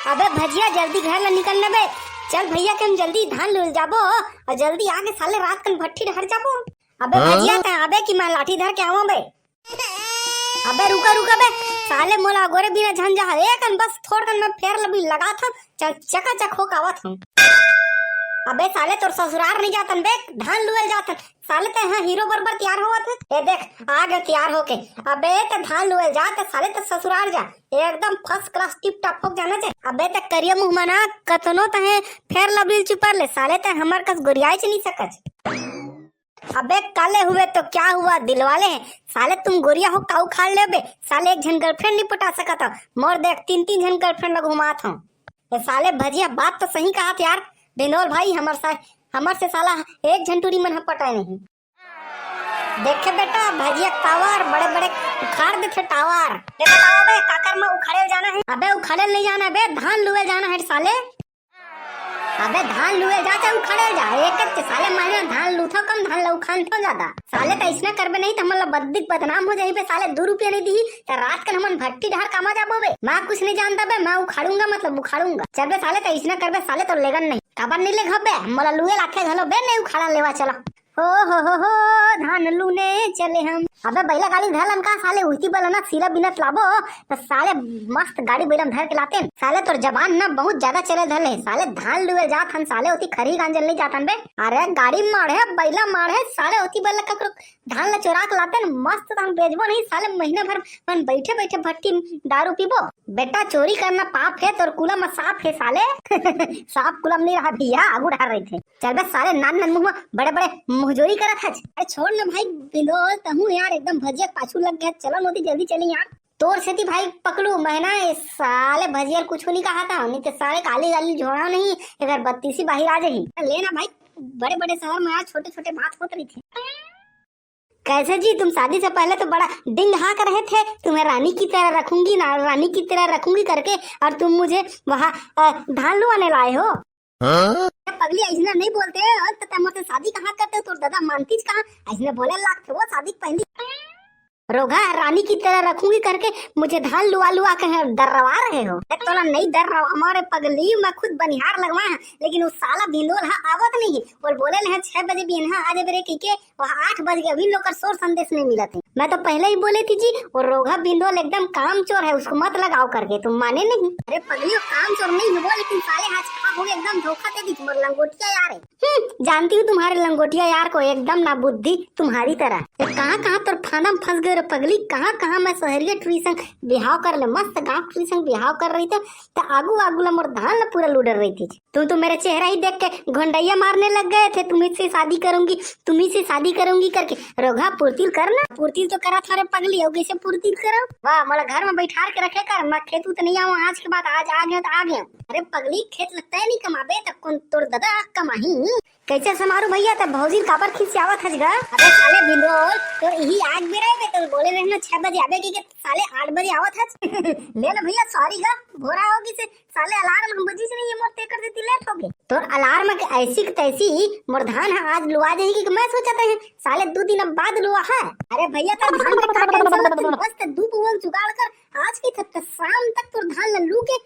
अबे भजिया जल्दी घर ला निकलने बे। चल भैया के हम जल्दी धान ले जाबो और जल्दी आगे साले रात कन भट्टी धर जाबो। अबे भजिया ते अबे की मैं लाठी धर के आवा बे। अबे रुका रुका बे साले मोला गोरे बिना झंझा एक कन बस थोड़ कन मैं फेर लबी लगा था। चल चकाचक हो आवत हूं। अबे साले तोर ससुराल नहीं जातन बे धान लुए जातन। साले ते हां हीरो बरबर तैयार होवत है। ए देख आ गए तैयार होके। अबे ते धान लुए जा ते साले ते ससुराल जा एकदम फर्स्ट क्लास टिप टॉप हो जाना चे। अबे ते करिया मुंह मना कतनो तहे फेर लबली चुपर ले साले ते हमर कस गोरियाई च नहीं सकच। अबे काले हुए तो क्या हुआ दिलवाले हैं साले तुम गोरिया हो काऊ खाड़ ले बे। साले एक झन गर्लफ्रेंड नहीं पटा सकता मोर देख तीन तीन झन गर्लफ्रेंड लग घुमात हूं। साले भजिया बात तो सही कहा यार बिनोल भाई हमर से साला एक झंटूरी मन पटाए नहीं। देखे बेटा भजिया टावर बड़े बड़े उखाड़ देते टावर। देखो बे काकर में उखाड़े जाना है। अबे उखाड़े नहीं जाना बे धान लुए जाना है साले। अबे धान लुए जा चाहे उखाड़े जा एक साले महीना धान लूथो कम धान लऊ खान तो ज्यादा। साले तो ऐसा करबे नहीं तो हमला बद्दिक बदनाम हो जाई बे। साले 2 रुपया नहीं दी तो रात कन हमन भट्टी ढार कामा जाबो बे। मैं कुछ नहीं जानता बे मैं उखाड़ूंगा मतलब उखाड़ूंगा। चल बे साले तो ऐसा करबे साले तो लेगन नहीं काबर नहीं ले घबे मला लुए लाखे घलो बे नहीं उखाड़ा लेवा चलो। हो धान लूने चले हम। अबे बैला गाड़ी धरलन का साले उल्टी बलना सीला बिनत लाबो तो साले मस्त गाड़ी बैलम धर के लाते। साले तोर जबान ना बहुत ज्यादा चले धरले साले धान लुए जात हन साले होती खरी गांजल नहीं जातन बे। अरे गाड़ी मारे बैला मारे साले होती बैला ककरो धान ला चोरा के लाते मस्त धान बेचबो नहीं साले महीना भर मन बैठे बैठे भट्टी दारू पीबो। बेटा चोरी करना पाप है तोर कुला में साफ है साले। साफ कुलम नहीं रहा भैया आगू ढार रहे थे। चल बे साले नान नान मुंह में बड़े बड़े मुहजोरी करत हज। अरे छोड़ ना भाई बिंदोल तहू यार एकदम भजिया पाछू लग गया। चलो मोदी जल्दी चली यार तोर सेती भाई पकड़ू महीना साले भजिया कुछ नहीं कहा था नहीं तो साले काली गाली झोड़ा नहीं अगर 32 बाहर आ जाही लेना भाई। बड़े बड़े शहर में आज छोटे छोटे बात होत रही थे। कैसे जी तुम शादी से पहले तो बड़ा डिंग हाँ कर रहे थे तुम्हें रानी की तरह रखूंगी ना रानी की तरह रखूंगी करके और तुम मुझे वहाँ धान लुआने लाए हो। पगली ऐसा नहीं बोलते तो शादी कहाँ करते हो तो दादा मानती कहाँ ऐसा बोले लाख थे वो शादी पहली रोगा रानी की तरह रखूंगी करके मुझे धान लुआ के डरवा रहे हो। तो नहीं डर रहा हमारे पगली मैं खुद बनिहार लगवा है लेकिन उस साला भिंडोल आवत नहीं और बोले 6 बजे भी आज बरे के वहाँ 8 बज गए अभी लोग शोर संदेश नहीं मिला थे। मैं तो पहले ही बोले थी जी और रोगा भिंडोल एकदम काम चोर है उसको मत लगाओ करके तुम माने नहीं। अरे पगली काम चोर नहीं हुआ लेकिन साले आज हो एकदम धोखा दे दी तुम्हारे लंगोटिया यार है। जानती हूँ तुम्हारे लंगोटिया यार को एकदम ना बुद्धि तुम्हारी तरह कहाँ तोर फांदम फंस गए पगली कहाँ मैं शहरिया ट्री संग बिहाव कर ले मस्त गांव ट्री संग बिहाव कर रही थी तो आगू ला मोर धान ला पूरा लुडर रही थी। तुम तो मेरा चेहरा ही देख के घंडैया मारने लग गए थे तुम्ही से शादी करूंगी करके रोगा पूर्तिल करना पूर्तिल तो करा था रे पगली हो कैसे पूर्तिल करो वाह मोला घर में बैठा के रखे कर मैं खेत तो नहीं आऊँ आज के बाद आज आ गया तो आ गया। अरे पगली खेत लगता है नहीं कमाबे तब कौन तोर दादा कमाही कैसे समारू भैया तब भौजी काबर खिसियावत हज गा। अबे साले बिंदोल तो यही आग में रहे तो बोले रहना 6 बजे आबे की साले 8 बजे आवत हज। ले लो भैया सॉरी गा भोरा होगी से साले अलार्म हम बजी से नहीं मोर ते कर देती लेट हो गए तो अलार्म के ऐसी तैसी मोर धान आज लुआ जाएगी कि मैं सोचा था साले 2 दिन बाद लुआ है। अरे भैया तब धान का टेंशन मस्त धूप उगल जुगाड़ कर आज की तक शाम तक तो धान लू के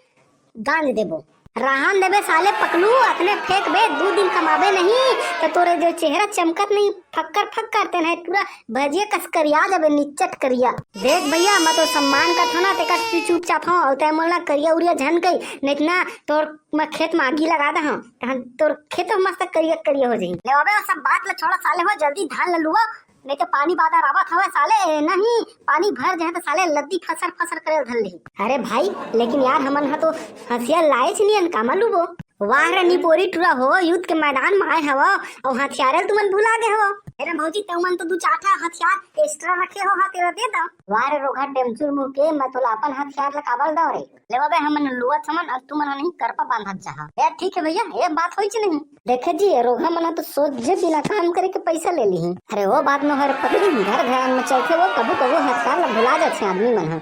गांज देबो राहन देबे साले पकलू अपने फेंक बे 2 दिन कमाबे नहीं तो तोरे जो चेहरा चमकत नहीं फक्कर करते नहीं पूरा भजिया कस करिया जबे निचट करिया। देख भैया मैं तो सम्मान का था ना ते चुपचाप हूँ और तय मोला करिया उरिया झन गई नहीं ना तोर मैं खेत में आगी लगा दा हूँ तोर खेत में मस्त करिया हो जाई। ले अबे सब बात ला छोड़ा साले हो जल्दी धान ला लुआ नहीं तो पानी बादा रावत हवे साले नहीं पानी भर जाए तो साले लद्दी फसर करे धर ली। अरे भाई लेकिन यार हमन हा तो हथियार लाए नहीं कामा लुबो वाह रे निपोरी टूरा हो युद्ध के मैदान में आए हवा और हथियार तुमन भुला गए हो। अरे भौजी तुमन तो 2-4 हथियार एक्स्ट्रा रखे हो हा तेरा दे दो वाह रे रोगा टेमचुर मुंह के मैं तो अपन हथियार ला काबल दो रे ले बाबे हमन लुवत हमन अब तुमन नहीं करपा बांधत जा यार ठीक है भैया ये बात होई नहीं। देखे जी रोगा मना तो सोच जे बिना काम करे के पैसा ले ली। अरे वो बात में हर पकड़ी घर ध्यान में चलते वो कबू हथियार ला भुला जाते आदमी मन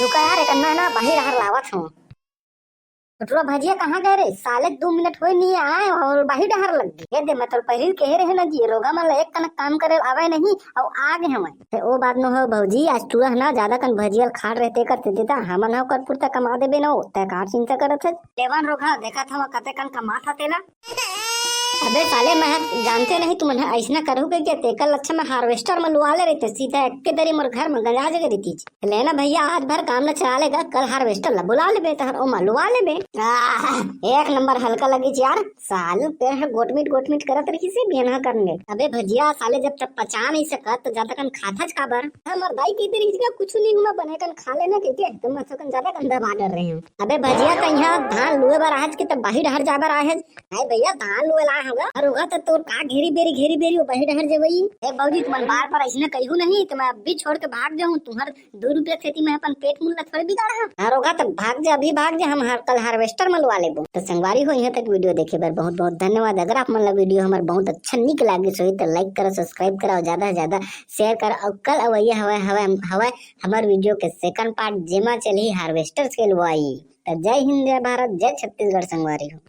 रुका यार एक ना बाहर लावत हूँ। छोटुआ भजिया कहाँ गए रे? साले 2 मिनट हुए नहीं आए और बाही डहर लग गई। ये दे मतलब पहिल कहे रहे ना जी रोगा मन एक कनक काम करे आवे नहीं और आगे हमें ते ओ बात न हो भौजी। आज तू ना ज्यादा कन भजिया खाड़ रहते करते देता हमन हो कर पुरता कमा देबे न ते कार चिंता करत है। लेवन रोगा देखा था कते कन कमा था तेला। अबे साले मैं जानते नहीं तुम ऐसा करू के क्या तेकल अच्छा मैं हार्वेस्टर में लुआ ले रहते सीधा एक के दरी मोर घर में गंजा जगह रहती लेना भैया आज भर काम न चला लेगा कल हार्वेस्टर ला बुला लेबे तहर ओ लुआ लेबे। एक नंबर हल्का लगी यार साल पे गोटमीट करत रही से बिना करने। अबे भजिया साले जब तक पचा नहीं सकत तो ज्यादा कन खाता का बर हमर दाई की तरी का कुछ नहीं हुआ बने कन खा लेना के तुम कन ज्यादा गंदा बा डर रहे हो। अबे भजिया कहिया धान लुए बर आज के तब बाहर हर जाबर आए है भैया धान लुए ला होगा और होगा तो तोर का घेरी बेरी वो बाहर हर जेबई। ए बाबूजी तुम बार पर ऐसे कहू नहीं तो मैं अभी छोड़ के भाग जाऊं तुम्हार 2 रुपया खेती में अपन पेट मुल्ला थोड़ी बिगाड़ हां होगा तो भाग जा अभी भाग जा हम कल हार्वेस्टर में लुआ लेबो। तो संगवारी हो यहाँ तक वीडियो देखे बर बहुत बहुत धन्यवाद। अगर आप मन ला वीडियो हमार बहुत अच्छा निक लागे सो तो लाइक करो सब्सक्राइब करो ज्यादा से ज्यादा शेयर करो और कल अवैया हवा हमार वीडियो के सेकंड पार्ट जेमा चली हार्वेस्टर के लुआई। तो जय हिंद जय भारत जय छत्तीसगढ़ संगवारी हो।